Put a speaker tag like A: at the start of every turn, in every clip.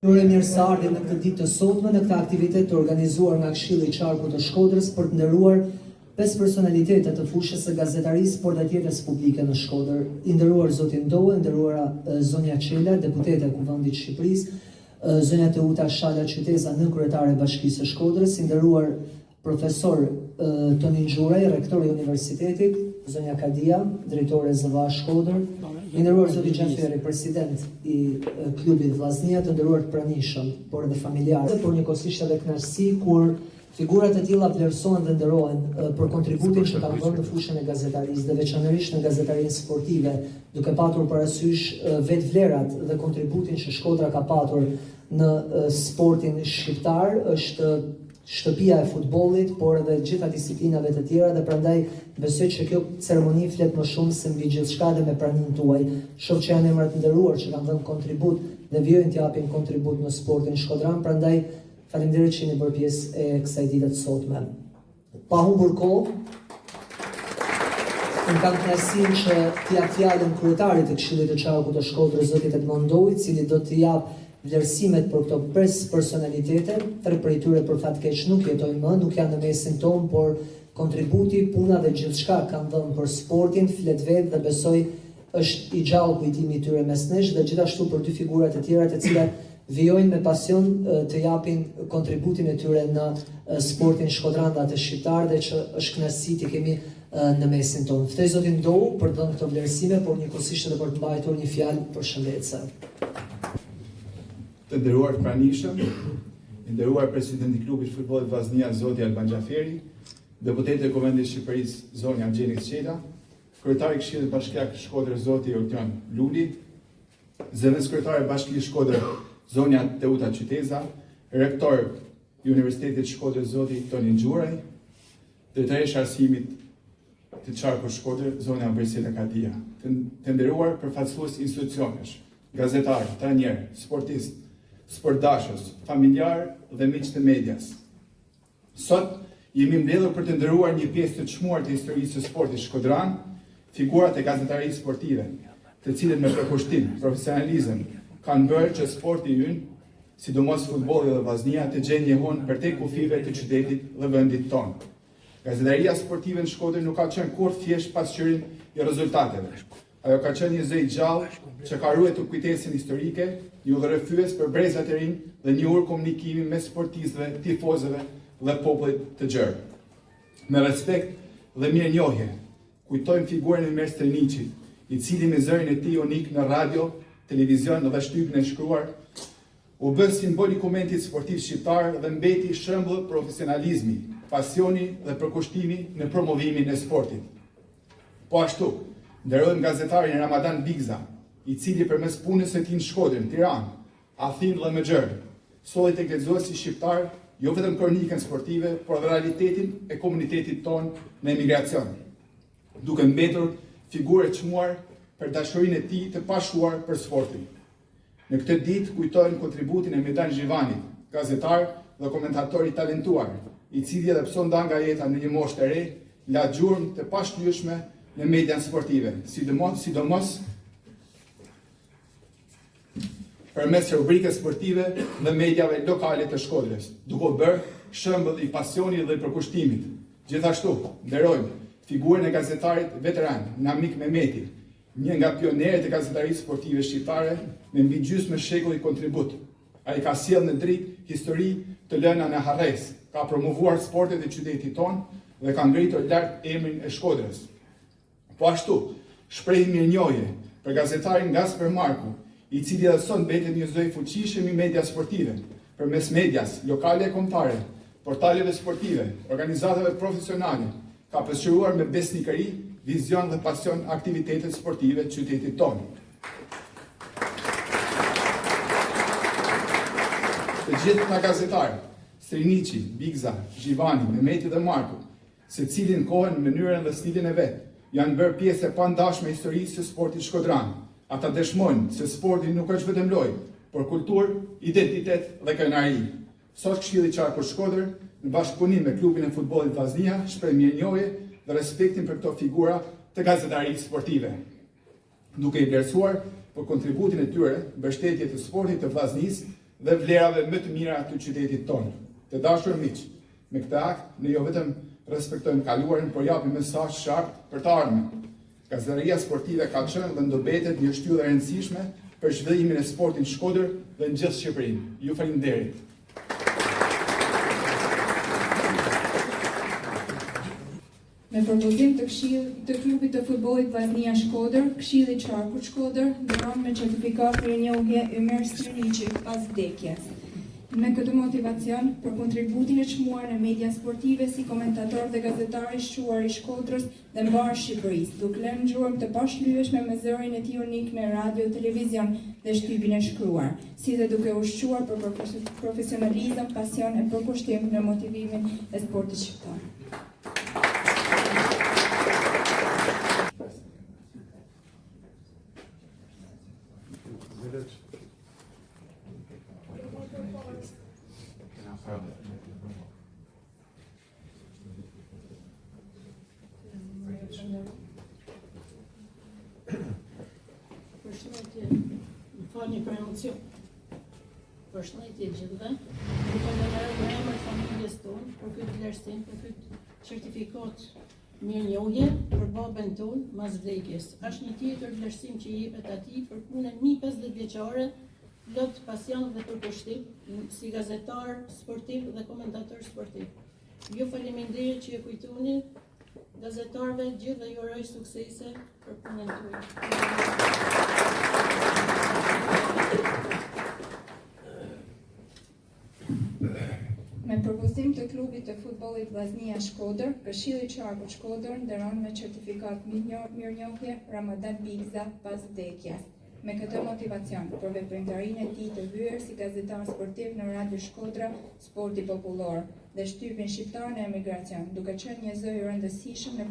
A: Uroj mirëseardhje në këtë ditë të sotme në këtë aktivitet të organizuar nga Këshilli i Qarkut të Shkodrës për të nderuar 5 personalitete të fushës së gazetarisë por dhe tjetës publike në Shkodër. I nderuar zoti Ndoe, nderuara zonja Qela, deputete e Kuvendit të Shqipërisë, zonja Teuta Shala Qyteza, nënkryetare e Bashkisë së Shkodrës, i nderuar profesor Tonin Xhuraj, rektori i universitetit, zonja Kadia, drejtore ZVA Shkodër, i nderuar zoti Xhaferi, president i klubit Vllaznia, të nderuar të pranishëm, por edhe familjarë, por njëkohësisht edhe kënaqësi kur figurat e tilla vlerësohen dhe nderohen për kontributin që kanë dhënë në fushën e gazetarisë dhe veçanërisht në gazetarinë sportive, duke patur parasysh vetvlerat dhe kontributin që Shkodra ka patur në sportin shqiptar, është shtëpia e futbollit, por edhe gjitha disiplinave të tjera dhe prandaj besoj që kjo ceremoni flet më shumë se mbi gjithçka dhe me praninë tuaj. Shoh që janë emra të nderuar që kanë dhënë kontribut dhe vijojnë të japin kontribut në sportin shkodran, prandaj faleminderit që jeni bërë pjesë e kësaj dite të sotme. Pa humbur kohë, unë kam kënaqësinë që t'i jap fjalën kryetarit të Këshillit të Qarkut të Shkodrës, zotit Edmond Ndoi, i cili do t'i jap vlerësimet për këto 5 personalitete. 3 prej tyre për fat keq nuk jetojnë më, nuk janë në mesin tonë, por kontributi, puna dhe gjithçka kanë dhënë për sportin, flet vetë dhe besoj është i gjallë kujtimi i tyre mes nesh, dhe gjithashtu për 2 figurat e tjera të cilat vijojnë me pasion të japin kontributin e tyre në sportin shkodran dhe atë shqiptar, dhe që është kënaqësi t'i kemi në mesin tonë. Ftoj zotin Ndou për të dhënë këto vlerësime, por njëkohësisht edhe për të mbajtur një fjalë përshëndetëse.
B: Të nderuar të pranishëm, i nderuar presidenti i klubit futbollit Vllaznia zoti Alban Xhaferi, deputete e Kuvendit të Shqipërisë zonja Gjenis Qela, kryetari i Këshillit Bashkiak Shkodrës zoti Eugjon Luli, zëvendës kryetare e Bashkisë Shkodrës zonja Teuta Qyteza, rektor i Universitetit Shkodrës zoti Tonin Xhuraj, drejtoresha e arsimit të Qarkut Shkodrës zonja Bersela Kadia, të nderuar përfaqësues institucionesh, gazetarë, trajnerë, sportistë, sportdashës, familjarë dhe miq të medias. Sot jemi mbledhur për të nderuar një pjesë të çmuar të historisë së sportit shkodran, figurat e gazetarisë sportive, të cilët me përkushtim, profesionalizëm kanë bërë që sporti ynë, sidomos futbolli dhe Vllaznia, të gjejë një hon përtej kufive të qytetit dhe vendit tonë. Gazetaria sportive në Shkodër nuk ka qenë kur thjesht pasqyrim i rezultateve. Ajo ka qenë një zë i gjallë që ka ruajtur kujtesën historike, një udhërrëfyes për brezat e rinj dhe një ur komunikimi mes sportistëve, tifozëve dhe popullit të gjerë. Me respekt dhe mirënjohje, kujtojmë figurën e Mer Streniçit, i cili me zërin e tij unik në radio, televizion dhe shtypin e shkruar, u bë simbol i komentit sportiv shqiptar dhe mbeti shembull profesionalizmi, pasioni dhe përkushtimi në promovimin e sportit. Po ashtu, nderojmë gazetarin Ramadan Bigza, i cili përmes punës së tij në Shkodër, Tiranë, Athinë dhe Mëxher, solli tek lexuesi shqiptar jo vetëm kronikën sportive, por dhe realitetin e komunitetit tonë në emigracion, duke mbetur figurë e çmuar për dashurinë e tij të pashuar për sportin. Në këtë ditë kujtojmë kontributin e Medan Zhivanit, gazetar dhe komentator i talentuar, i cili edhe pse nda nga jeta në një moshë të re, la gjurmë të pashlyeshme në median sportive, sidomos përmes rubrikës sportive dhe mediave lokale të Shkodrës, duke bërë shembull i pasionit dhe i përkushtimit. Gjithashtu, nderojmë figurën e gazetarit veteran Namik Mehmeti, një nga pionerët e gazetarisë sportive shqiptare me mbi gjysmë shekulli kontribut. Ai ka sjellë në dritë histori të lëna në harres, ka promovuar sportet e qytetit tonë dhe ka ngritur lart emrin e Shkodrës. Po ashtu, shprehim mirënjohje për gazetarin Gasper Marku, i cili edhe sot mbetet një zë i fuqishëm i media sportive, përmes medias lokale e kombëtare, portaleve sportive, organizatave profesionale, ka pasqyruar me besnikëri, vizion dhe pasion aktivitetet sportive të qytetit tonë. Të gjithë nga gazetarë, Striniçi, Bigza, Zhivani, Mehmeti dhe Marku, secili në kohën, mënyrën dhe stilin e vet, janë bërë pjesë e pandashme e historisë së sportit shkodran. Ata dëshmojnë se sporti nuk është vetëm lojë, por kulturë, identitet dhe krenari. Sot Këshilli i Qarkut Shkodër, në bashkëpunim me klubin e futbollit Vllaznia, shpreh mirënjohje dhe respektin për këto figura të gazetarisë sportive, duke i vlerësuar për kontributin e tyre, mbështetje të sportit të Vllaznisë dhe vlerave më të mira të qytetit tonë. Të dashur miq, me këtë akt ne jo vetëm respektojmë kaluarin, por japim mesazh sharp për të ardhmen. Gazetaria sportive ka qenë dhe ndobetet një shtyllë e rëndësishme për zhvillimin e sportit në Shkodër dhe në gjithë Shqipërinë. Ju faleminderit.
C: Me propozim të klubit të futbollit Vllaznia Shkodër, Këshilli i Qarkut Shkodër dhuron me certifikat mirënjohje Ymer Striniqi pas vdekjes. Me këtë motivacion, për kontributin e çmuar në media sportive si komentator dhe gazetar i shquar i Shkodrës dhe mbar Shqipërisë, duke lënë gjurmë të pashlyeshme me zërin e tij unik në radio, televizion dhe shtypin e shkruar, si dhe duke ushquar për profesionalizëm, pasion e përkushtim në motivimin e sportit shqiptar.
D: Përshëndetje, më falni për emocion. Përshëndetje gjithëve. Ju falenderoj në emër të familjes tonë për këtë vlerësim, për këtë certifikat mirënjohje për babën tonë mas vdekjes. Është një tjetër vlerësim që i jepet atij për punën 50 vjeçare, plot pasion dhe përkushtim si gazetar sportiv dhe komentator sportiv. Ju faleminderit që e kujtoni gazetarëve gjithë dhe ju uroj suksese për punën tuaj.
C: Me propozim të klubit të futbollit Vllaznia Shkodër, Këshilli i Qarkut Shkodër nderon me certifikat mirënjohje Ramadan Bigza pas vdekjes. Me këtë motivacion, për veprimtarinë e tij të hyer si gazetar sportiv në Radio Shkodra, Sporti Popullor dhe shtypin shqiptar në emigracion, duke qenë një zë i rëndësishëm në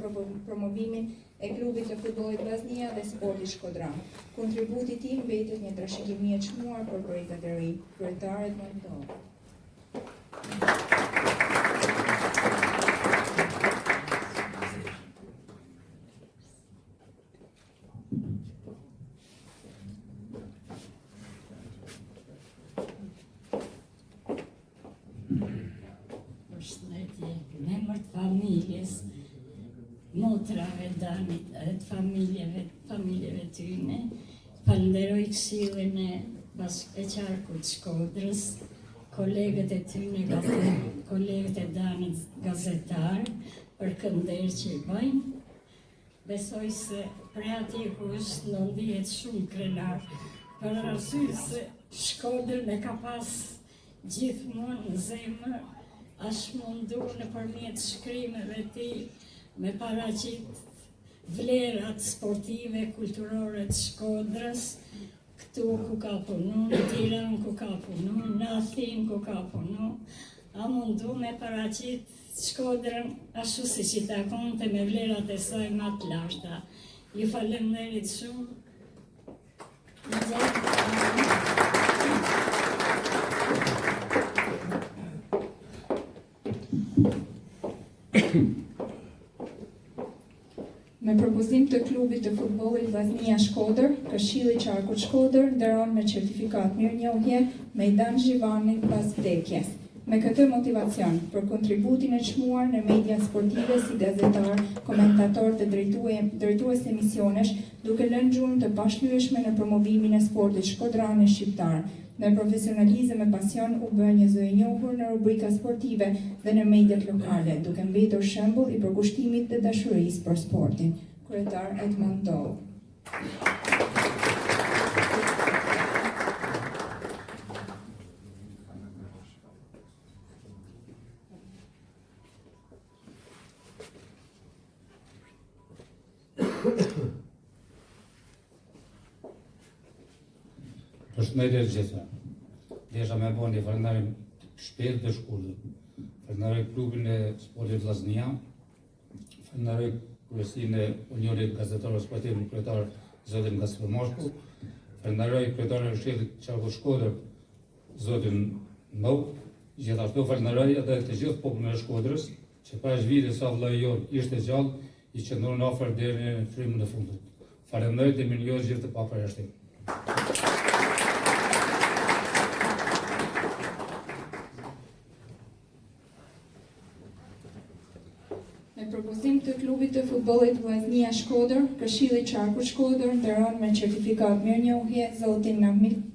C: promovimin e klubit të futbollit Vllaznia dhe sportit shkodran. Kontributi i tij mbetet një trashëgimi e çmuar për projektet e ri, kryetaret më ndodh.
D: Përshëndetje, në emër të familjes, motrave, Danit, të familjeve tyne, falenderoj Këshillin e Qarkut Shkodrës, kolegët e tyne, kolegët e Danit gazetar, për kënder që i bëjnë. Besoj se prej ati kush në ndihet shumë krenar, për arsye se Shkodër me ka pas gjithmonë në zemër, është mundu në përmjet shkrimeve ti me paraqit vlerat sportive, kulturore të Shkodrës, këtu ku ka punu, në Tiranë ku ka punu, në Athinë ku ka punu, a mundu me paraqit Shkodrën ashtu si që takonte me vlerat e saj më të larta. Ju falenderit shumë.
C: Me propozim të klubit të futbollit Vllaznia Shkodër, Këshilli i Qarkut Shkodër nderon me certifikat mirënjohje Mejdan Zhivani pas vdekjes. Me këtë motivacion, për kontributin e çmuar në media sportive si gazetar, komentator dhe drejtues emisionesh, duke lënë gjurmë të pashlyeshme në promovimin e sportit shkodran e shqiptar. Me profesionalizëm e pasion u bë një zë i njohur në rubrika sportive dhe në mediat lokale, duke mbetur shembull i përkushtimit dhe dashurisë për sportin. Kryetar Edmond Doll.
E: Përshëndetje të gjitha. Desha me bo një falendarim shpejt dhe shkurtër. Falenderoj klubin e sportit Vllaznia, falenderoj kryesinë e Unionit Gazetarëve Sportiv në kryetar zotin Gaspar Moshku, falenderoj kryetarin e Këshillit të Qarkut Shkodër, zotin Mau, gjithashtu falenderoj edhe të gjithë popullin e Shkodrës, që pas vitit sa vllai jon ishte gjallë, i qëndron afër deri në frymën e fundit. Falenderoj dhe mirënjohje gjithë të paparashtim.
C: klubit të futbollit Vllaznia Shkodër, Këshilli i Qarkut Shkodër nderon me certifikat mirënjohje zotin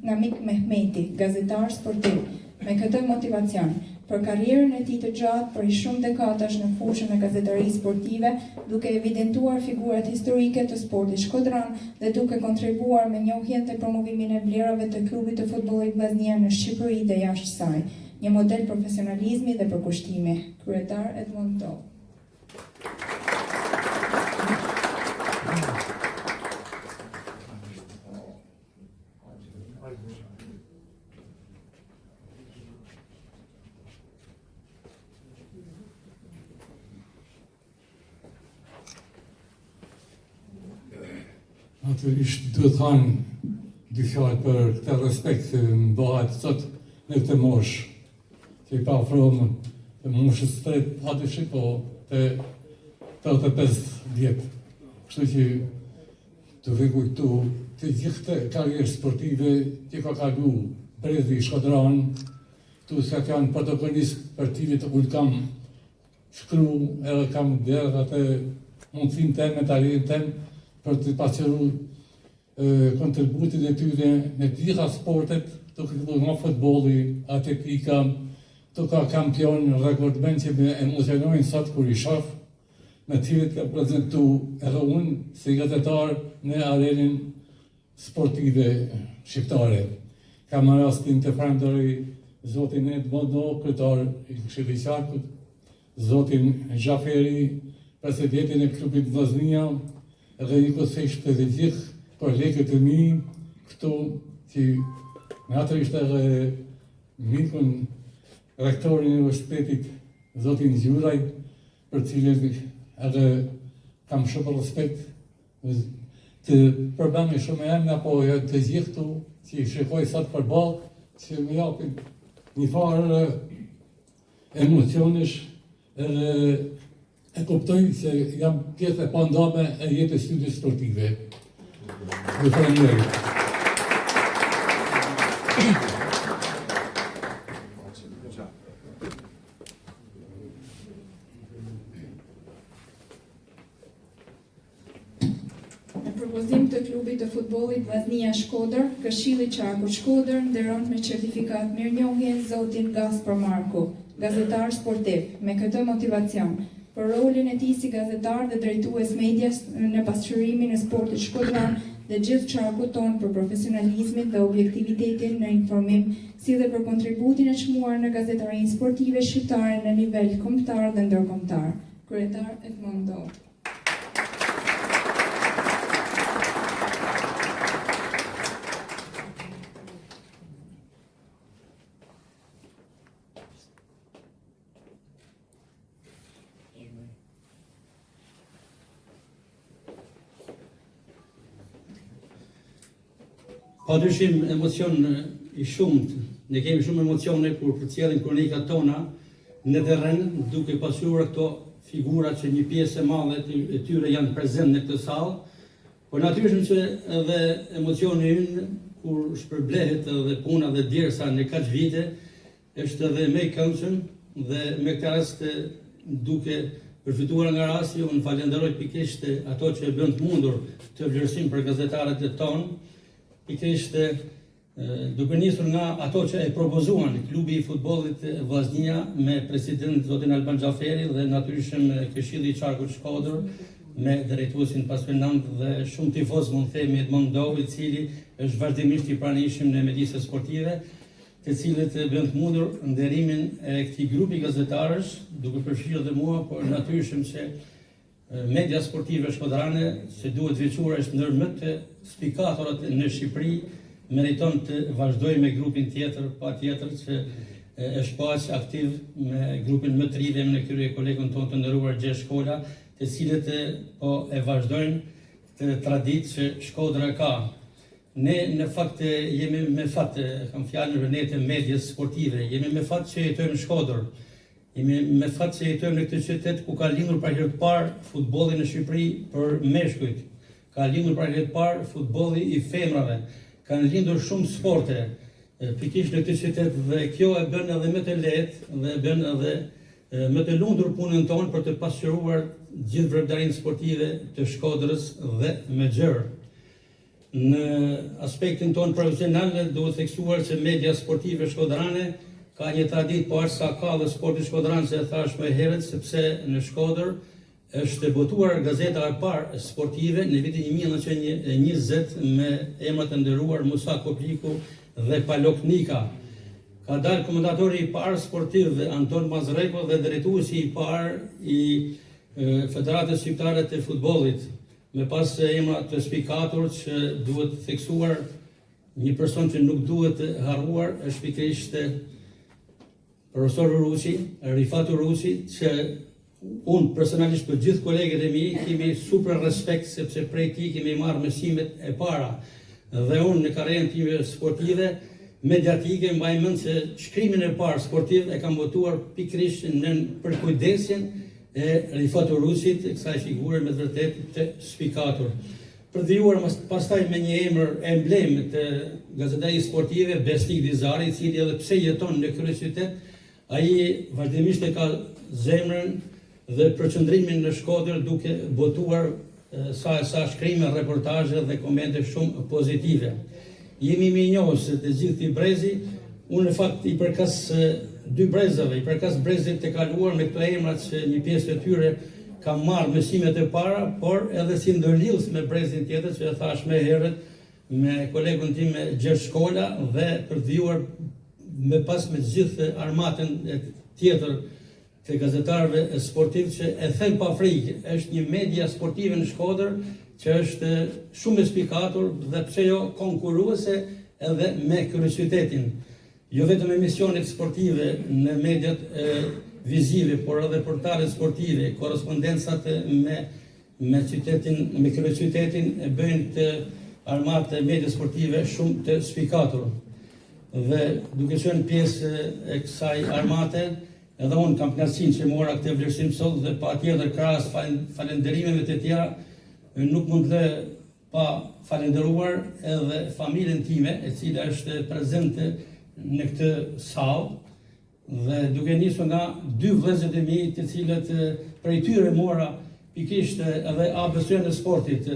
C: Namik Mehmeti, gazetar sportiv, me këtë motivacion, për karrierën e tij të gjatë për shumë dekadash në fushën e gazetarisë sportive, duke evidentuar figurat historike të sportit shkodran dhe duke kontribuar me njohjen dhe promovimin e vlerave të klubit të futbollit Vllaznia në Shqipëri dhe jashtë saj, një model profesionalizmi dhe përkushtimi. Kryetar Edmond Doll.
F: Natyrisht duhet thanë dy fjalë për këtë respekt që më bëhet sot në këtë moshë, që i pa afrohem të moshës së tretë, padyshim, po të 85 vjetë. Kështu që të rregull këtu të gjithë karrierë sportive që ka kalu Brezi Shkodran, tu se janë protagonist sportive të ullë kam shkru edhe kam dherë atë mundësin tem, me talirin tem, për të pasqyru kontributin e tyre në të gjitha sportet, të këtë nga futbolli, atletika, të ka kampion rekordmen që me emocionojnë sot kur i shoh, me cilët ka prezentu edhe unë si gazetar në arenin sportive shqiptare. Kam rastin të falenderoj zotin Edmond Doll, kryetar i Këshillit të Qarkut, zotin Xhaferi, presidentin e klubit Vllaznia, edhe njëkohësisht edhe gjithë kolegët e mi këtu që natyrisht edhe mikun rektorin e universitetit zotin Gjuraj, për cilën edhe kam shumë respekt të përbëmi shumë e emna, po të gjithë këtu që i shikoj sot përballë, që më japin një farë emocionesh edhe e kuptoj se jam pjesë e pandame e jetës tyre sportive. Ju falenderoj.
C: Në propozim të klubit të futbollit Vllaznia Shkodër, Këshilli i Qarkut Shkodër nderon me certifikat mirënjohje zotin Gaspar Marku, gazetar sportiv, me këtë motivacion, për rolin e tij si gazetar dhe drejtues medias në pasqyrimin e sportit shkodran dhe gjithë qarkut tonë për profesionalizmin dhe objektivitetin në informim, si dhe për kontributin e çmuar në gazetarinë sportive shqiptare në nivel kombëtar dhe ndërkombëtar. Kryetar Edmond Doll.
G: Padyshim emocion i shumët, ne kemi shumë emocione kur përcjellin kronikat tona në terren, duke pasur këto figura që një pjesë e madhe e tyre janë prezent në këtë sallë, por natyrisht që edhe emocioni ynë kur shpërblehet edhe puna dhe djersa në kaq vite është edhe më i këndshëm dhe me këtë rast duke përfituar nga rasti, unë falenderoj pikërisht ato që e bën të mundur të vlerësim për gazetarët e tonë, pikërisht duke nisur nga ato që e propozuan klubi i futbollit Vllaznia me president zotin Alban Xhaferi dhe natyrisht Këshilli i Qarkut Shkodër me drejtuesin pasfenant dhe shumë tifoz mund themi Edmond Doll, i cili është vazhdimisht i pranishëm në mjedise sportive, të cilët bën të mundur nderimin e këtij grupi gazetarësh, duke përfshirë dhe mua, por natyrisht që media sportive shkodrane, që duhet veçuar është ndër më të spikatorat në Shqipëri, meriton të vazhdoj me grupin tjetër, pa tjetër që është paq aktiv me grupin më të ri dhe me këtyre kolegën tonë të nderuar Gjergj Shkola, të cilët po e vazhdojnë të traditë që Shkodra ka. Ne në fakt jemi me fat, kam fjalën për ne të medias sportive, jemi me fat që jetojmë në Shkodër. Jemi me fat që jetojmë në këtë qytet ku ka lindur për herë të parë futbolli në Shqipëri për meshkujt. Ka lindur për herë të parë futbolli i femrave. Kanë lindur shumë sporte pikërisht në këtë qytet dhe kjo e bën edhe më të lehtë dhe bën edhe me të lundur punën tonë për të pasqyruar gjithë vrebdarinë sportive të Shkodrës dhe me gjërë. Në aspektin tonë profesional, duhet theksuar se media sportive shkodrane ka një traditë po aq sa ka dhe sporti shkodran, se e thash më herët, sepse në Shkodër është debutuar gazeta e parë sportive në vitin 1920 me emrat e nderuar Musa Kopliku dhe Palok Nika. Ka dalë komentatori i parë sportiv Anton Mazreko dhe drejtuesi i parë i Federatës Shqiptare të Futbollit, me pas emra të spikatur që duhet theksuar, një person që nuk duhet harruar është pikërisht profesor Rusi, Rifat Rusi, që unë personalisht për gjithë kolegët e mi kemi super respekt, sepse prej ti kemi marrë mësimet e para. Dhe unë në karrierën time sportive, mediatike, mbaj mend se shkrimin e parë sportiv e kam votuar pikërisht në përkujdesjen e Rifat Rusit, kësaj figure me të vërtet të spikatur. Përdhijuar pastaj me një emër emblem të gazetari sportive, Besnik Dizari, i cili edhe pse jeton në kryeqytet, ai vazhdimisht e ka zemrën dhe përqendrimin në Shkodër, duke botuar sa shkrime, reportazhe dhe komente shumë pozitive. Jemi mirënjohës të gjithë këtij brezi, unë në fakt i përkas dy brezave, i përkas brezit të kaluar me këto emrat që një pjesë të tyre kam marrë mësimet e para, por edhe si ndërlidhës me brezin tjetër që e thash më herët me kolegun tim Gjergj Shkola, dhe përdhijuar me pas me gjithë armatën tjetër të gazetarëve sportiv që e them pa frikë, është një media sportive në Shkodër që është shumë e spikatur dhe pse jo konkurruese edhe me kryeqytetin. Jo vetëm emisionet sportive në mediat vizive, por edhe portalet sportive, korrespondencat me qytetin, me kryeqytetin e bëjnë të armatë media sportive shumë të spikatur. Dhe duke qenë pjesë e kësaj armate, edhe unë kam kënaqësinë që mora këtë vlerësim sot, dhe patjetër krahas falënderimeve të tjera, nuk mund të pa falënderuar edhe familjen time, e cila është prezente në këtë sallë, dhe duke nisur nga dy vëllezërit e mi, të cilët prej tyre mora pikërisht edhe ABC-n e sportit,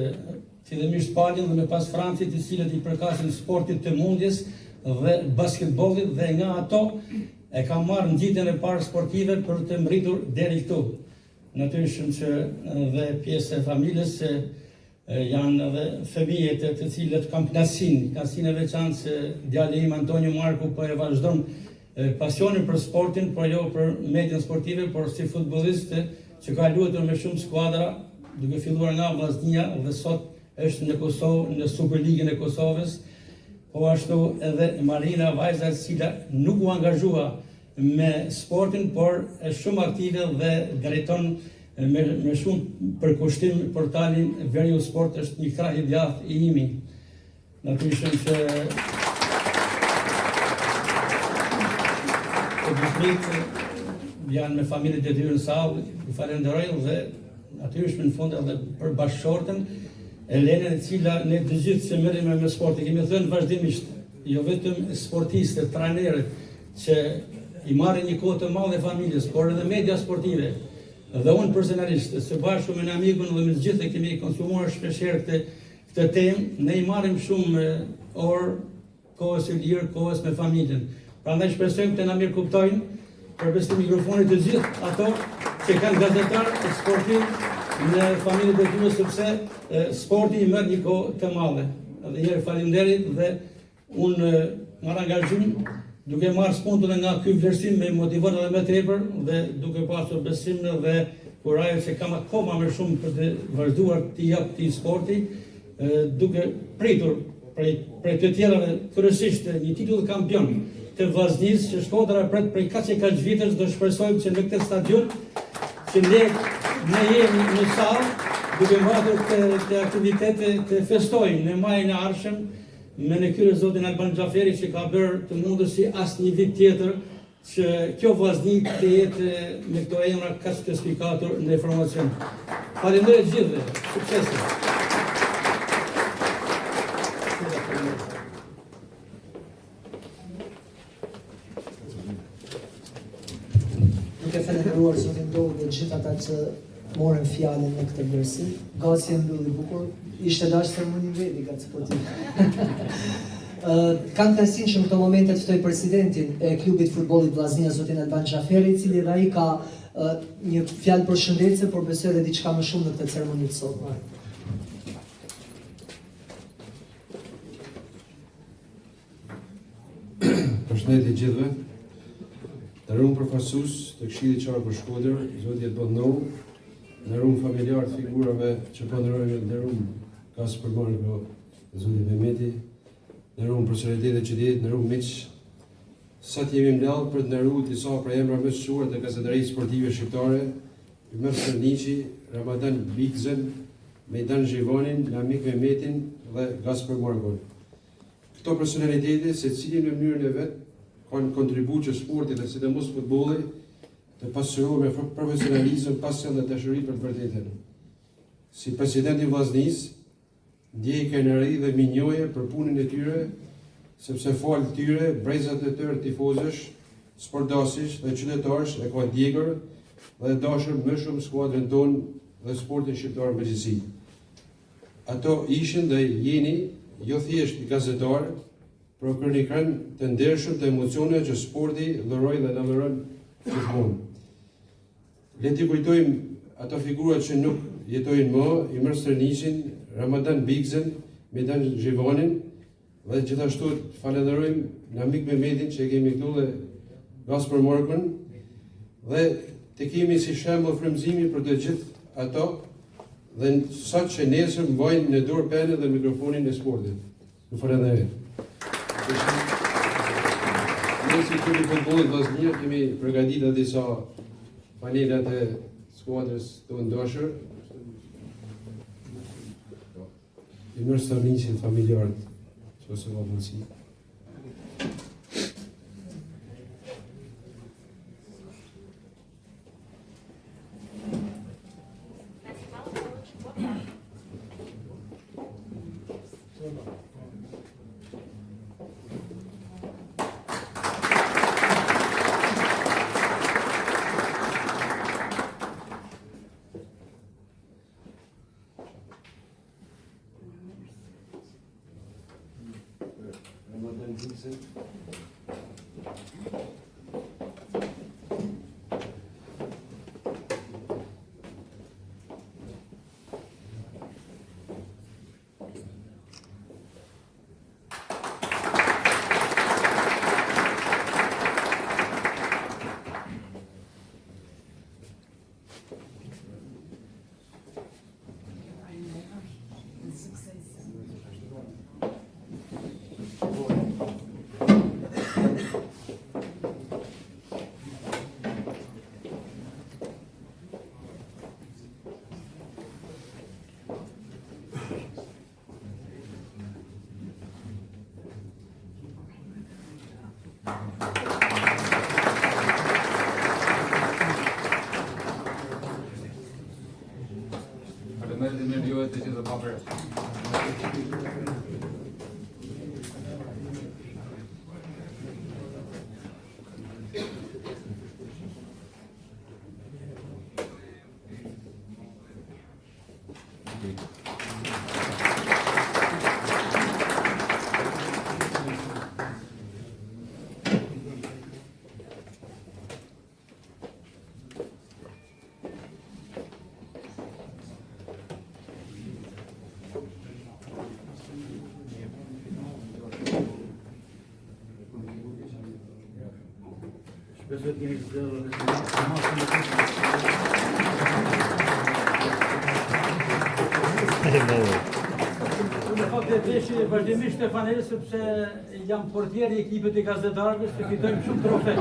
G: fillimisht Palin dhe me pas Francit, të cilët i përkasin sportit të mundjes dhe basketbollit, dhe nga ato e kam marrë ngjitjen e parë sportive për të mbritur deri këtu. Natyrisht që dhe pjesë e familjes janë edhe fëmijët të cilët kam kënaqësinë e veçantë se djali im Antonio Marku po e vazhdon pasionin për sportin, por jo për median sportive, por si futbollist që ka luajtur me shumë skuadra, duke filluar nga Vllaznia dhe sot është në Kosovë, në Superligën e Kosovës, po ashtu edhe Marina, vajza e cila nuk u angazhua me sportin, por është shumë aktive dhe drejton me shumë përkushtim portalin Veriu Sport, është një krah i djathtë i imi. Natyrisht që të gjithë janë me familjet e tyre në sallë, ju falenderoj, dhe natyrisht në fund edhe për bashkëshorten Elenën, e cila ne të gjithë që merremi me sportin, kemi thënë vazhdimisht, jo vetëm sportistët, trajnerët që i marrin një kohë të madhe familjes, por edhe media sportive. Dhe unë personalisht, së bashku me në amikun dhe me të gjithë, kemi konsumuar shpeshherë këtë temë, ne i marrim shumë orë, kohës e lirë, kohës me familjen. Prandaj shpresojmë të na mirë kuptojnë përveç të mikrofonit të gjithë ato që kanë gazetar sportiv në familjet e tyre, sepse sporti i merr një kohë të madhe. Edhe herë faleminderit, dhe unë marr angazhim duke marrë spuntën nga ky vlerësim me motivuar edhe më tepër, dhe duke pasur besim dhe kurajë që kam akoma më shumë për të vazhduar të jap këtij sporti, duke pritur prej të tjerave, kryesisht një titull kampion të Vllaznisë, që Shkodra pret prej kaq e kaq vitesh, do shpresojmë që në këtë stadium që ne jemi në sallë, duke mbatur të aktivitete të festojnë në majin e ardhshëm, me në kyre zotin Alban Xhaferi, që ka bërë të mundër si asë një vit tjetër që kjo Vllazni të jetë me këto emra kaq të spikatur në informacion. Faleminderit gjithëve, suksese.
A: Duke falenderuar zotin Dogu dhe gjithë ata që morën fjalën në këtë vlerësim. Gaci e mbylli bukur. Ishte dash ceremoni veti gaci sportiv. Kam kënaqësinë që në këto momente të ftoj presidentin e klubit futbollit Vllaznia zotin Alban Xhaferi, i cili dhe ai ka një fjalë përshëndetje, por besoj edhe diçka më shumë në këtë ceremoni të sotme.
H: Përshëndetje gjithëve. Nderuar përfaqësues të Këshillit Qarku Shkodër, zoti e Bodnou, nderuar familjar të figurave që po ndërrojnë, nderuar Kasper Marko, zoti Mehmeti, nderuar personalitetet që dihet, nderuar miq. Sa të jemi mbledhur për të nderuar disa prej emrave më të shuar të gazetarisë sportive shqiptare, Ymer Sërniqi, Ramadan Bigzen, Mejdan Zhivanin, Lamik Mehmetin dhe Kasper Marko. Këto personalitete, secili në mënyrën e vet, kanë kontribuar që sporti dhe sidomos futbolli të pasurohet me profesionalizëm, pasion dhe dashuri për të vërtetën. Si presidenti i Vllaznisë, ndjej kënaqëri dhe minjoje për punën e tyre, sepse fal tyre brezat e tërë tifozësh, sportdasësh dhe qytetarësh e ka djegër dhe dashur më shumë skuadrën tonë dhe sportin shqiptar në përgjithësi. Ato ishin dhe jeni jo thjesht gazetar, por kronikën të ndershëm të emocione që sporti dhuroi dhe na dhuron gjithmonë. Le t'i kujtojmë ato figura që nuk jetojnë më, Ymer Sërniqin, Ramadan Bigzen, Mejdan Zhivanin, dhe gjithashtu falenderojmë Lamik Mehmetin që e kemi këtu dhe Kasper Markun, dhe të kemi si shembull frymëzimi për të gjithë ato dhe sa që nesër mbajnë në dorë penën dhe mikrofonin e sportit. Ju falenderoj. Ne si klubi futbollit Vllaznia kemi përgatitur disa panelat e skuadrës tonë dashur. Ymer Sërniqi familjarët, që ose ka mundësi. Ramadan Bigzen.
G: Unë fakt e veshi vazhdimisht e fanele sepse jam portier i ekipit të gazetarëve që fitojmë shumë trofe.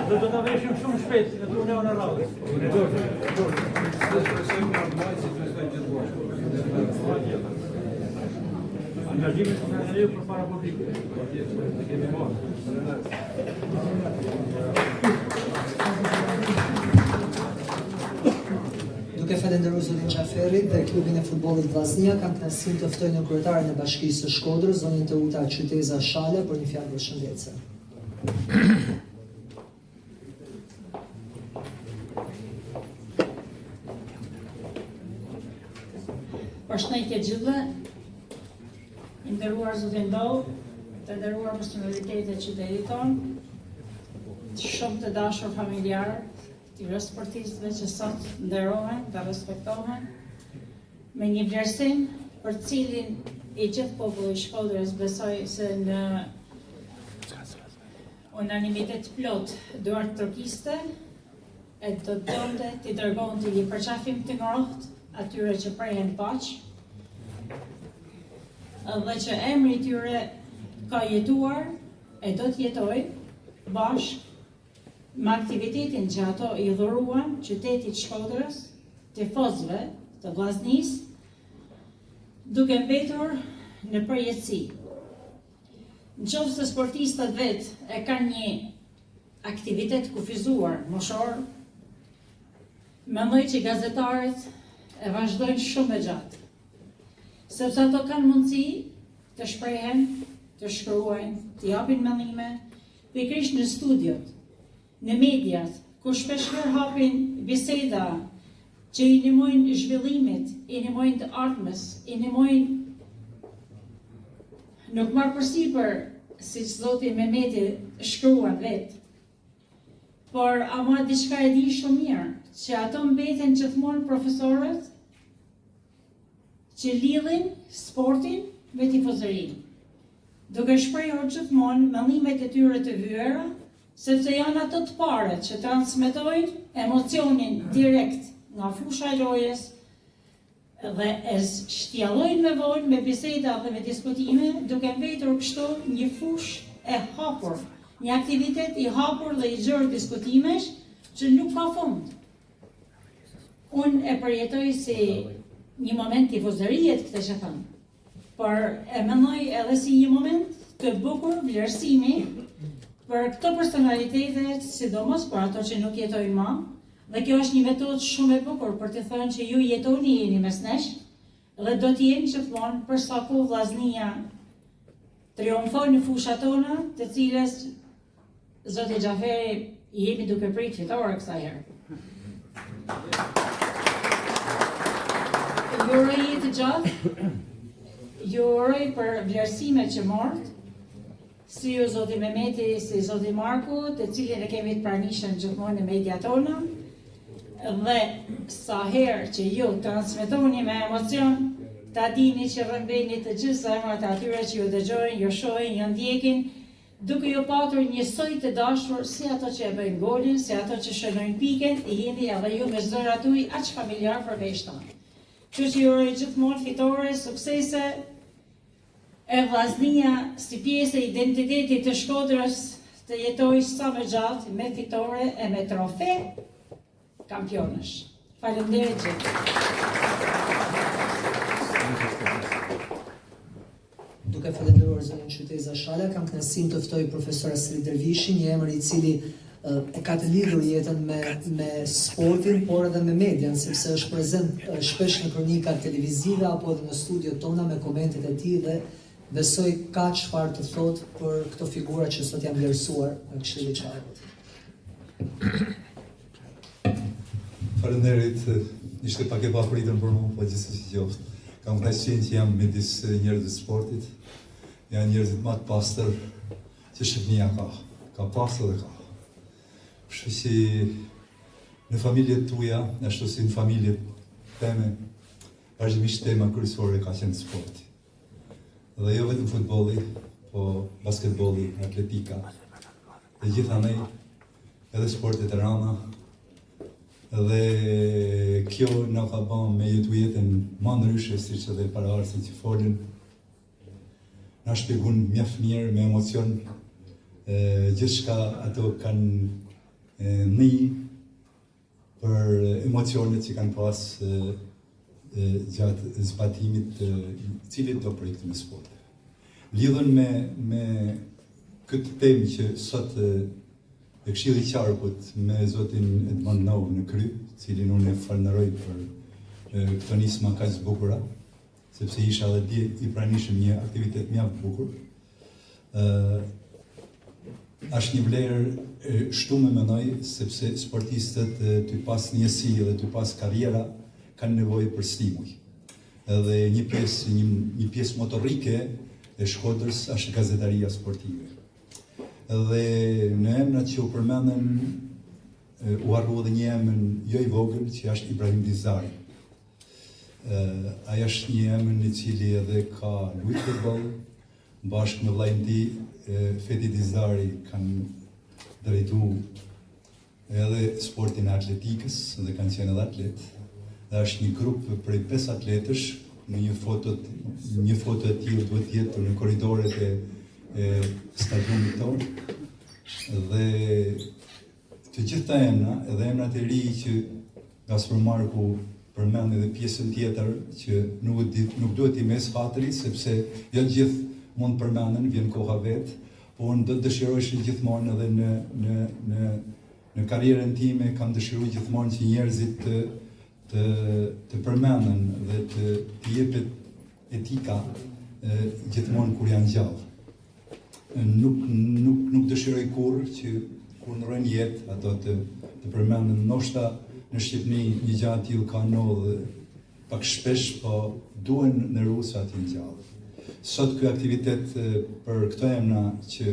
G: Dhe do ta veshim shumë shpejt në turneun e radhës. Angazhimi të ndërlirë për para publikut. Të kemi marrë.
A: Duke falenderuar zotin Xhaferit dhe klubin e futbollit Vllaznia, kam kënaqësinë të ftoj në kryetarin e Bashkisë së Shkodrës, zonin Teuta Qyteza Shala, për një fjalë përshëndetje.
D: Përshëndetje gjithëve, i nderuar zotin Ndov, të nderuar personalitetet e qytetit tonë, shumë të dashur familjarë, të sportistëve që sot nderohen, të respektohen, me një vlerësim për cilin i gjithë populli i Shkodrës besoj se në unanimitet plot duart trokiste e do të donte t'i dërgon të një përqafim të ngrohtë atyre që prehen paq, dhe që emri i tyre ka jetuar e do të jetoj bashkë me aktivitetin që ato i dhuruan qytetit Shkodrës, tifozëve të Vllaznisë, duke mbetur në përjetësi. Nëse sportistët vetë e kanë një aktivitet kufizuar moshor, mendoj që gazetarët e vazhdojnë shumë e gjatë, sepse ato kanë mundësi të shprehen, të shkruajnë, të japin mendime, pikërisht në studiot, në mediat, ku shpeshherë hapin biseda që i ndihmojnë zhvillimit, i ndihmojnë të ardhmes, i ndihmojnë nuk marr përsipër, siç zoti Mehmeti shkruan vetë, por ama diçka e di shumë mirë, që ato mbeten gjithmonë profesorët që lidhin sportin me tifozërinë, duke shprehur gjithmonë mendimet e tyre të vyera, sepse janë ato të parët që transmetojnë emocionin direkt nga fusha e lojës dhe e shtjallojnë me vonë, me biseda dhe me diskutime, duke mbetur kështu një fushë e hapur, një aktivitet i hapur dhe i gjerë diskutimesh që nuk ka fund. Unë e përjetoj si një moment tifozëriet këtë që thëmë, por e mendoj edhe si një moment të bukur vlerësimi për këto personalitetet, sidomos për ato që nuk jetojnë më, dhe kjo është një metodë shumë e bukur për të thënë që ju jetoni jeni mes nesh dhe do të jeni gjithmonë për sa kohë Vllaznia triumfon në fushat tona, të cilës zoti Xhaferi i jemi duke prit fitore kësaj herë. Ju uroj jetë gjatë, ju uroj për vlerësimet që mort, si ju zoti Mehmeti, si zoti Marku, të cilin e kemi të pranishëm gjithmonë në media tona, dhe sa herë që ju transmetoni me emocion, ta dini që rëmbeni të gjithë zemrat atyre që ju dëgjojnë, ju shohin, ju ndjekin, duke ju patur një soi të dashur si ato që e bëjnë golin, si ato që shënojnë piken, i jeni edhe ju me zëra tuaj aq familjar për veçtan. Kështu që ju uroj gjithmonë fitore, suksese, e Vllaznia si pjesë e identitetit të Shkodrës të jetojë sa më gjatë me fitore e me trofe kampionësh. Faleminderit gjithë.
A: Duke falenderuar zonin Qyteza Shala, kam kënaqësinë të ftoj profesor Asri Dervishi, një emër i cili e ka të lidhur jetën me sportin, por edhe me median, sepse është prezent shpesh në kronika televizive apo edhe në studiot tona me komentet e tij dhe besoj ka çfarë të thotë për këto figura që sot janë vlerësuar në Këshilli i Qarkut.
I: Faleminderit, ishte pak e papritën për mua, po gjithsesi qoftë. Kam kënaqësinë që jam midis njerëzve të sportit, janë njerëzit më të pastër që Shqipënia ka pasur dhe ka. Kështu që në familjet tuaja, ashtu si në familjet teme, vazhdimisht tema kryesore ka qenë sporti. Dhe jo vetëm futbolli, po basketbolli, atletika, dhe gjithanej edhe sportet e rana, dhe kjo na ka bën me jetu jetën më ndryshe, siç edhe paraardhësit që folën. Na shpjegon mjaft mirë me emocion gjithçka ato kanë një për emocionet që kanë pas gjatë zbatimit të cilit do projekti në sport. Lidhën me këtë temë që sot e Këshilli i Qarkut me zotin Edmond Ndov në kry, cilin unë e falenderoj për këto nisma kaq të bukura, sepse isha edhe i pranishëm një aktivitet mjaft bukur. Është një vlerë shtume mendoj, sepse sportistët ty pas njësi dhe ty pas karriera kanë nevojë për stimuj. edhe një pjesë motorike e Shkodrës është gazetaria sportive. Dhe në emrat që u përmenden u harru edhe një emër jo i vogël që është Ibrahim Dizari. Ai është një emër i cili edhe ka luajtur futboll bashkë me vllajën e tij Feti Dizari kanë drejtuar edhe sportin e atletikës dhe kanë qenë edhe atlet. Dhe është një grup prej 5 atletësh, në një foto e tillë duhet të jetë në korridoret e stadiumit tonë. Dhe të gjitha emra, edhe emrat e ri që Gaspar Marku përmend edhe pjesën tjetër që nuk duhet i mes hatri, sepse jo gjithë mund përmenden, vjen koha vetë, por unë do të dëshiroj gjithmonë edhe në karrierën time kam dëshiruar gjithmonë që njerëzit të përmenden dhe të jepet etika gjithmonë kur janë gjallë. Nuk dëshiroj kurrë që kur ndrojnë jetë ato të përmenden. Ndoshta në Shqipëri një gjë e tillë ka ndodhur pak shpesh, po duhen në rusa të jenë gjallë. Sot ky aktivitet për këto emra që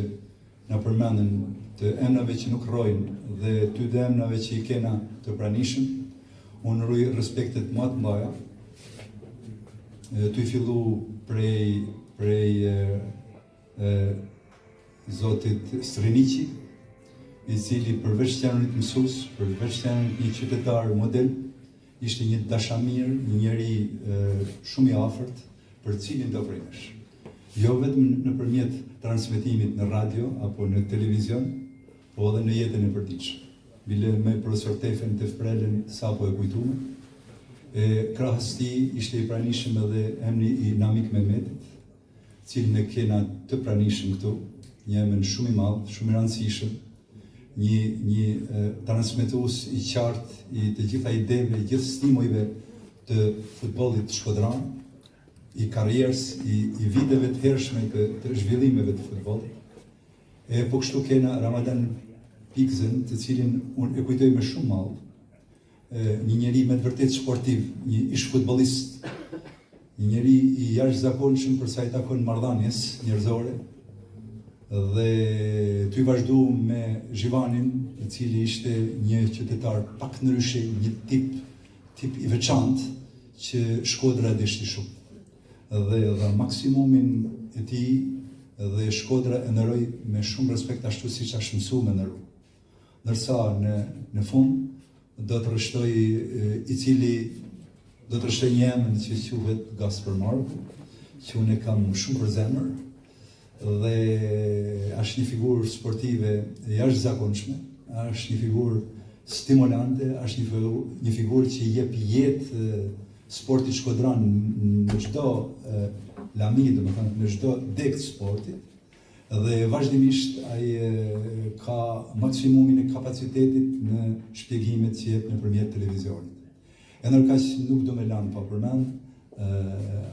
I: na përmenden, të emrave që nuk rrojnë dhe ty të emrave që i kena të pranishëm, unë ruaj respektet më të mëdha. Ty fillu prej zotit Striniqi, i cili përveç të janë një mësues, përveç të janë një qytetar model, ishte një dashamir, një njeri shumë i afërt për cilin do premesh. Jo vetëm nëpërmjet transmetimit në radio apo në televizion, po edhe në jetën e përditshme. Bile me profesor Tefen të Fprelen sapo e kujtuam. Krahas tij ishte i pranishëm edhe emri i Namik Mehmetit, cilin e kena të pranishëm këtu, një emër shumë i madh, shumë i rëndësishëm, një transmetues i qartë i të gjitha ideve, gjithë stimujve të futbollit shkodran, i karrierës, i viteve të hershme të zhvillimeve të futbollit. Po kështu kena Ramadan Pikzen, të cilin unë e kujtoj me shumë mall, një njeri me të vërtet sportiv, një ish futbollist, një njeri i jashtëzakonshëm për sa i takon marrëdhënies njerëzore, dhe ty vazhdu me Zhivanin, i cili ishte një qytetar pak ndryshe, një tip i veçantë që Shkodra deshti shumë. Dhe maksimumin e tij dhe Shkodra e ndëroi me shumë respekt, ashtu siç është mësuar me ndëru. Ndërsa në fund do të rreshtoj një emër që quhet Gaspar Marku, që unë e kam shumë për zemër, dhe është një figurë sportive e jashtëzakonshme, është një figurë stimulante, është një figurë që jep jetë sportit shkodran në çdo lami, domethënë në çdo deg të sportit, dhe vazhdimisht ai ka maksimumin e kapacitetit në shpjegimet që jep nëpërmjet televizionit. E ndërkaq nuk do me lanë pa përmend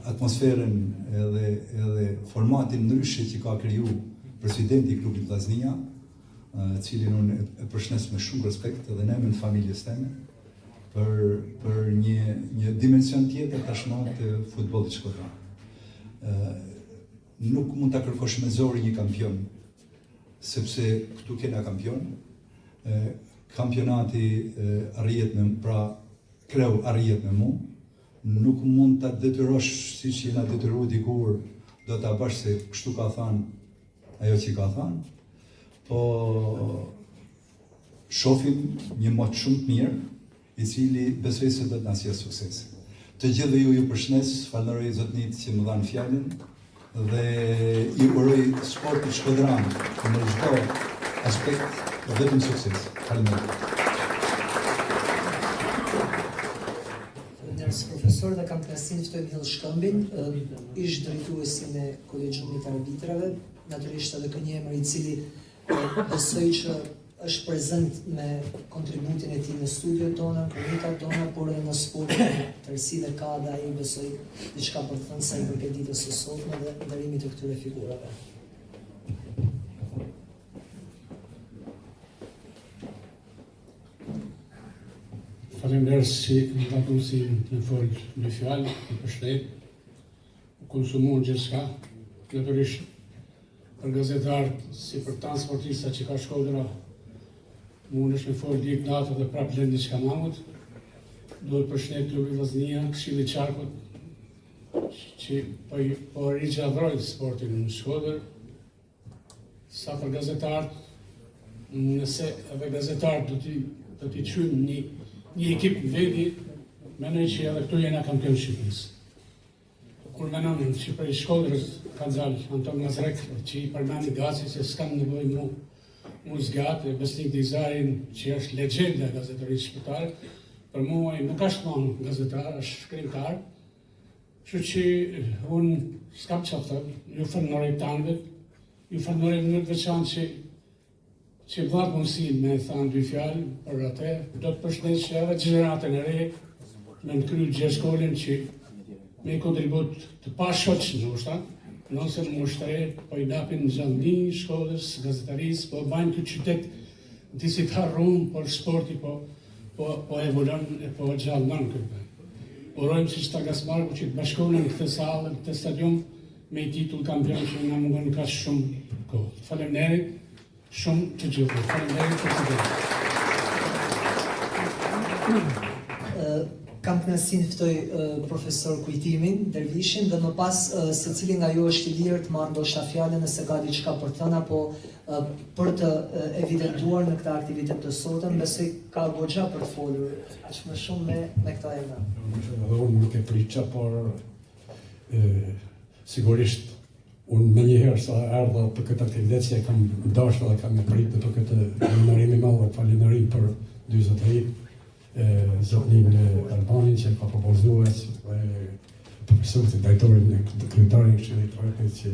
I: atmosferën edhe formatin ndryshe që ka kriju presidenti i klubit Vllaznia, cilin unë e përshëndes me shumë respekt edhe në emër të familjes teme, për një dimension tjetër tashmë të futbollit shkodran. Nuk mund ta kërkosh me zori një kampion, sepse këtu kena kampion. Kampionati arrihet kreu arrihet me mua. Nuk mund ta detyrosh siç jena detyruar dikur, do ta bash se kështu ka thënë ajo që ka thënë. Po shohim një motë shumë të mirë, i cili besoj se do të na sjellë sukses. Të gjithëve ju përshëndes, falenderoj zotnit që më dhanë fjalën dhe i uroj sportit shkodran në çdo aspekt vetëm sukses. Faleminderit.
A: Profesor, dhe kam kënaqësinë të ftoj Mill Shkëmbin, ish drejtuesin e Kolegjiumit të Arbitrave, natyrisht edhe ky një emër i cili besoj që është prezent me kontributin e tij në studiot tona, kronikat tona, por edhe në sportin tërësi dhe ka dhe ai besoj diçka për të thënë sa i përket ditës së sotme dhe nderimit të këtyre figurave.
F: Faleminderit që më ka dhënë në fol në fjalë, në përshtet.
J: konsumohen gjithçka, natyrisht për gazetarët si për tanë sportista që ka Shkodra, mundesh me folë dik natë dhe prapë lënë diçka mamut. Duhet përshëndet klubi Vllaznia, Këshilli i Qarkut, që po rigjallërojnë sportin në Shkodër. Sa për gazetarët, nëse edhe gazetarët do t'i qymë një ekip në vedi, menoj që edhe këtu jena kampion Shqipërisë. Kur menon që për Shkodrës ka dzalë Anton Mazrek, që i përmeni Gaci se s'kam nevoj mu zgatë, Besnik Dizarin, që është legjenda gazetërisë shqiptare, për muaj nuk është mon gazetar, është shkrimtar, që që unë s'kam që thëmë, ju fërnërej tanëve, ju fërnërej në të veçanë që vlatë mundësin me thanë dy fjallë për atë, do të përshëndet që edhe gjeneratën e re, me në kryu Gjershkollin që me i kontribut të pashoqë në ushta, nëse në ushtre, po i dapin në gjallëni, Shkodrës, gazetarisë, po bajnë këtë qytet disi të harrum, por sporti po evolon e po gjallënon këtë. Urojmë që ta Gasmarku që të bashkohën në këtë salë, në këtë stadium, me i titull kampion që nga mungon ka shumë kohë. Faleminderit, shumë të gjithë. Faleminderit për të gjithë.
A: Kam kënaqësinë ftoj profesor Kujtimin, Dervishin, dhe më pas secili nga ju është i lirë të marrë ndoshta fjalën nëse ka diçka për të thënë apo për të evidentuar në këtë aktivitet të sotëm, besoj ka goxha për të folur, aq më shumë me këta emra.
F: Edhe unë nuk e pritja, por sigurisht unë me njëherë sa erdha për këtë aktivitet që e kam dashur dhe kam e pritë për këtë falenderim i madh, falenderim për 40 zotnin Albanin që ka propozuar profesorit e drejtorin e kryetarin e Këshillit të Qarkut që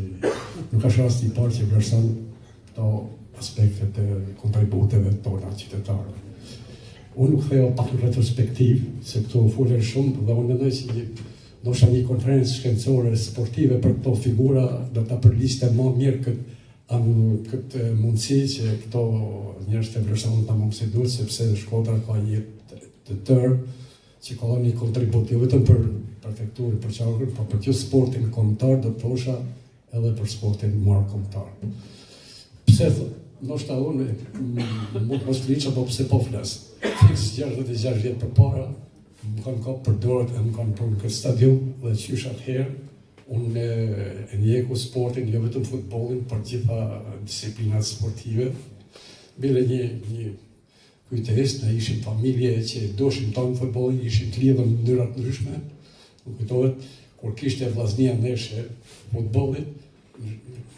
F: nuk është rasti i parë që vlerëson këto aspekte të kontributeve tona qytetarëve. Unë nuk ktheva pak retrospektiv, se këto folen shumë dhe unë mendoj se ndoshta një konferencë shkencore sportive për këto figura do ta përligjte më mirë këtë mundësi që këto njerëz të vlerësohen tamam si duhet, sepse Shkodra ka një të tërë që ka një kontribut jo vetëm për prefekturën, për Qarkun, por për gjithë sportin kombëtar, do të thosha edhe për sportin marrë kombëtar. Pse ndoshta unë mund mos fliç apo pse po flas. Fiks 66 vjet përpara më kanë kapur për dorë dhe më kanë punë këtë stadium dhe qysh atëherë unë e ndjeku sportin, jo vetëm futbollin, por gjitha disiplinat sportive. Bile një kujtesë, ne ishim familje që doshin tonë futbollin, ishin të lidhur në mënyra të ndryshme. Më kujtohet kur kishte Vllaznia ndeshje futbollit,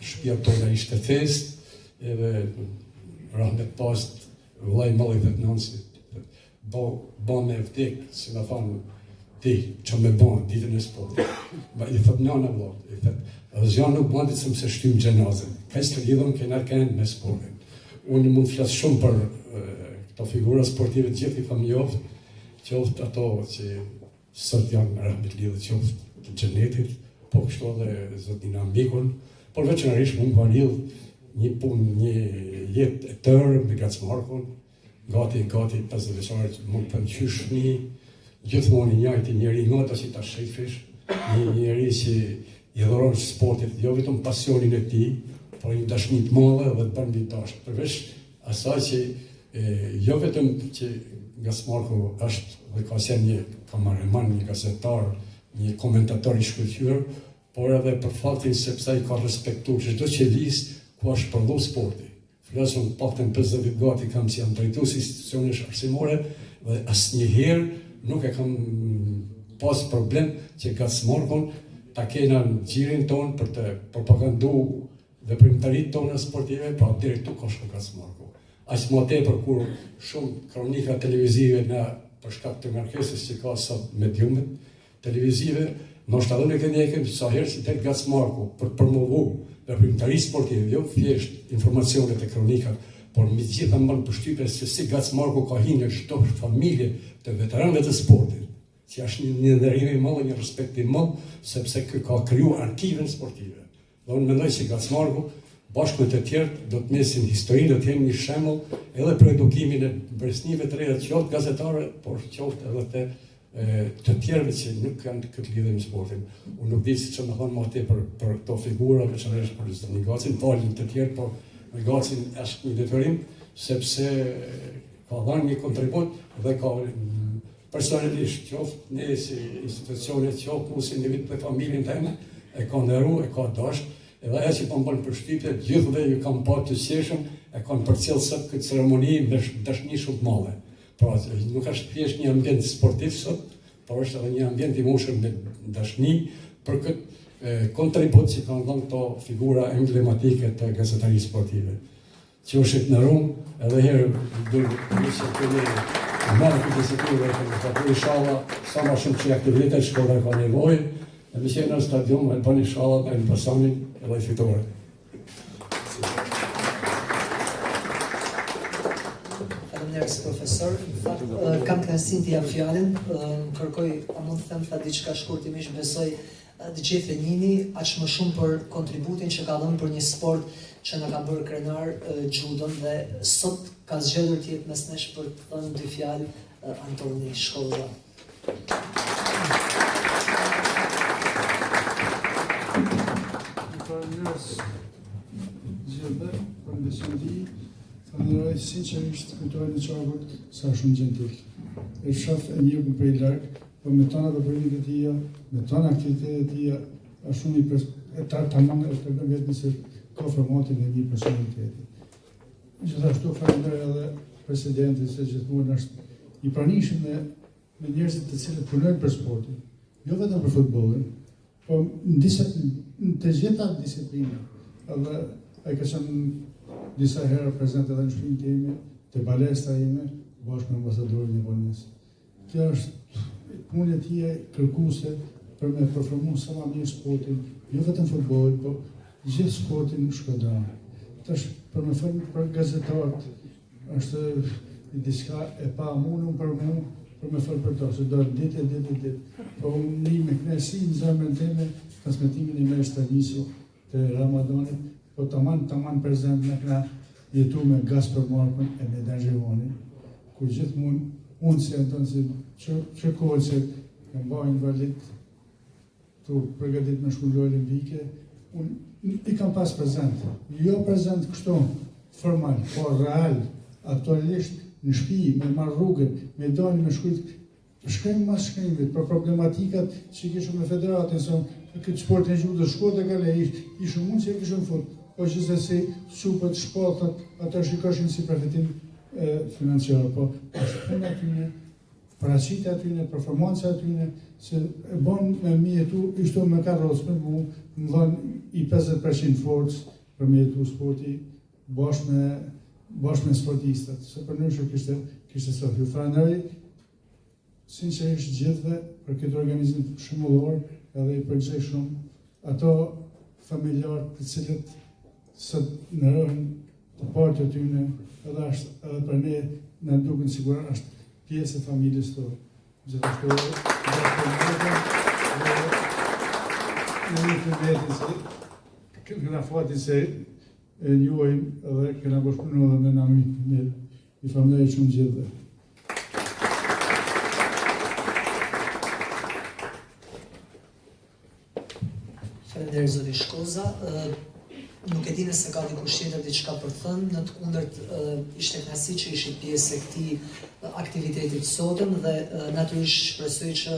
F: shtëpia tonë ishte fest, edhe rahmet pas vllai malli të nënsi. Bo me vdek, si na thonë ti, që me bon ditën e sportit. I thot nëna vllot, i thot, zja nuk bandit se mëse shtym gjenazën. Kaq të lidhëm këna kanë me sportin. Unë mund të flas shumë për këto figura sportive të gjithë i kam njoft, qoftë ato që sot janë rahmet lidhë, qoftë të xhenetit, po kështu edhe zotin Ambikun, por veçanërisht mund ka lidh një punë, një jetë e tërë me Gacmarkun, gati 50 vjeçar që mund të qysh fëmijë, gjithmonë i njëjti njeri nga ata që ta shefesh, një njeri që i dhuron sportit, jo vetëm pasionin e tij, por një dashni të madhe dhe të bën vitash. Përveç asaj që jo vetëm që Gacmarku është dhe ka qenë një kameraman, një gazetar, një komentator i shkëlqyer, por edhe për faktin sepse ai ka respektuar çdo qeverisë ku është përdor sporti. Flasëm paktën 50 vjet gati kam si jam drejtues institucionesh arsimore dhe asnjëherë nuk e kam pas problem që Gacmarkun ta kena në gjirin ton për të propaganduar veprimtaritë tona sportive, pra deri këtu ka shkuar Gacmarku. Aq më tepër kur shumë kronika televizive për shkak të ngarkesës që ka sot mediumet televizive, ndoshta edhe ne kemi sa herë si tek Gacmarku për të promovuar veprimtaritë sportive, jo thjesht informacionet e kronikat, por me gjitha mban përshtypje se si Gacmarku ka hyrë në çdo familje të veteranëve të sportit, që është një nderim i madh, një respekt i madh, sepse ka krijuar arkivën sportive. Dhe unë mendoj se Gacmarku bashkë me të tjerë do të mesin historinë, do të jenë një shembull edhe për edukimin e breznive të reja, qoftë gazetare, por qoftë edhe të të tjerëve që nuk kanë këtë lidhje me sportin. Unë nuk di si që më thonë ma tepër për këto figura, veçanërisht për Zoti Ngacin, falin të tjerë, po Ngacin është një detyrim, sepse ka dhënë një kontribut dhe ka personalisht qoftë ne si institucione, qoftë si individ për familjen teme, e ka ndëru, e ka dash, edhe ajo që po më bën përshtypje, gjithëve ju kam pa të qeshëm, e kanë përcjellë sot këtë ceremoni me dashni shumë të madhe. Pra, nuk është thjesht një ambient sportiv sot, por është edhe një ambient i mbushur me dashni për këtë kontribut që kanë dhënë këto figura emblematike të gazetarisë sportive. Qofshit në Rum, edhe herë do të kemi marrë këtë iniciativë për inshallah sa më shumë që aktivitet shkolla ka nevojë, edhe që në stadium e bën inshallah me personin edhe fitore.
A: Faleminderit profesor. Kam kënaqësinë të jap fjalën, kërkoj, a mund të them tha diçka shkurtimisht, besoj të gjithë e njihni aq më shumë për kontributin që ka dhënë për një sport që na ka bërë krenar judon dhe sot ka zgjedhur të jetë mes nesh për të thënë dy fjalë Antoni Shkolla.
K: Falenderoj sinqerisht kujtorin e Qarkut sa shumë gentil. E shoh e njeh prej larg, po me tona veprimit e tija, me tona aktivitetet e tija, është shumë i tamam e të vetëm se ka formatin e një personaliteti. Gjithashtu falenderoj edhe presidentin se gjithmonë është i pranishëm me njerëzit të cilët punojnë për sportin, jo vetëm për futbollin, po në të gjitha disiplina. Edhe ai ka qenë disa herë prezent edhe në shkrimin tim, te palestra ime, bashkë me ambasadorin e Vones. Kjo është punë e tij kërkuese për me performuar sa më mirë sportin, jo vetëm futbollin, po gjithë sportin shkodran. Tash për me thënë për gazetarët, është diçka e pamundur për mua për me thënë për to, se do ditë. Po unë me kënaqësi në zemrën time transmetimin e mes tradicionit të Ramadanit, po tamam prezent me këna jetu me Gaspar Markun e me Danxhevonin, ku gjithmonë unë si Anton si që kohë që kam bëjë invalid të përgatit me shkollë olimpike, unë i kam pas prezent. Jo prezent kështu formal, po real, aktualisht në shtëpi, me marrë rrugën, me dalë me shkrim mas shkrimit, për problematikat që kishëm me federatin, se këtë sport e gjudë shkote gale, ishëm mund që e kishëm fut, po që se si supët, shpatët, ato shikoshin si përfitim financiar, po është punë atyne, paraqitja atyne, performanca atyne, se e bon me mi jetu, ishtu me ka rosme, më dhanë i 50% forcë për me jetu sporti, bashkë me sportistat, se për nëshë kishte sot. Ju falenderoj sinqerisht gjithve për këtë organizim shëmbullor, edhe i përgjej shumë ato familjarë të cilët sot në rëhën të partë të tyne, edhe për ne në duken sigurar është pjesë e familjes të. Gjithashtu në një të vetin se këna fatin se e njohim edhe këna bashkëpunu edhe me nami mirë. I falenderoj shumë gjithve.
A: Faleminderit zoti Shkoza. Nuk e di nëse ka dikush tjetër diçka për të thënë, në të kundërt ishte kënaqësi që ishit pjesë e këtij aktiviteti të sotëm dhe natyrisht shpresoj që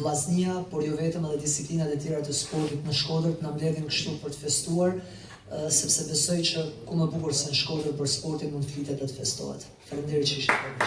A: vllaznia, por jo vetëm edhe disiplinat e tjera të sportit në Shkodër të na mbledhin kështu për të festuar, sepse besoj që ku më bukur se në Shkodër për sportin mund të flitet dhe të festohet. Faleminderit që ishit këtu.